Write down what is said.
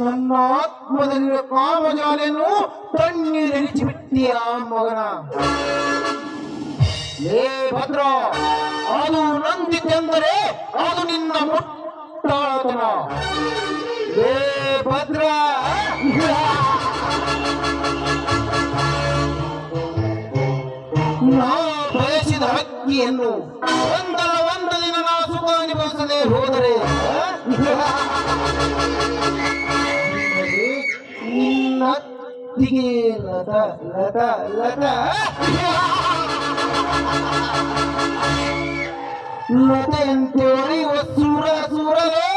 ನನ್ನ ಆತ್ಮದಲ್ಲಿರುವ ಕಾಮಜಾಲೆಯನ್ನು ತಣ್ಣೀರಿಳಿಸಿ ಬಿಟ್ಟಿಯ ಮಗನ. ಲೇ ಭದ್ರ, ಅದು ನಂದಿತೆಂದರೆ ಅದು ನಿನ್ನ ಮುಟ್ಟಾಳತನ. ಲೇ ಭದ್ರ, ನಾ ಬಯಸಿದ ಹಕ್ಕಿಯನ್ನು ಒಂದಲ್ಲ ಒಂದು ದಿನ ನಾ ಸುಖ ಅನುಭವಿಸದೆ ಹೋದರೆ ನಿನ್ನತ್ತಿಗೆ ಲತ ಲತ ಲತ ಲತೆಯಂತೆ ಒರೆಯುವ ಸೂರ ಸೂರವೇ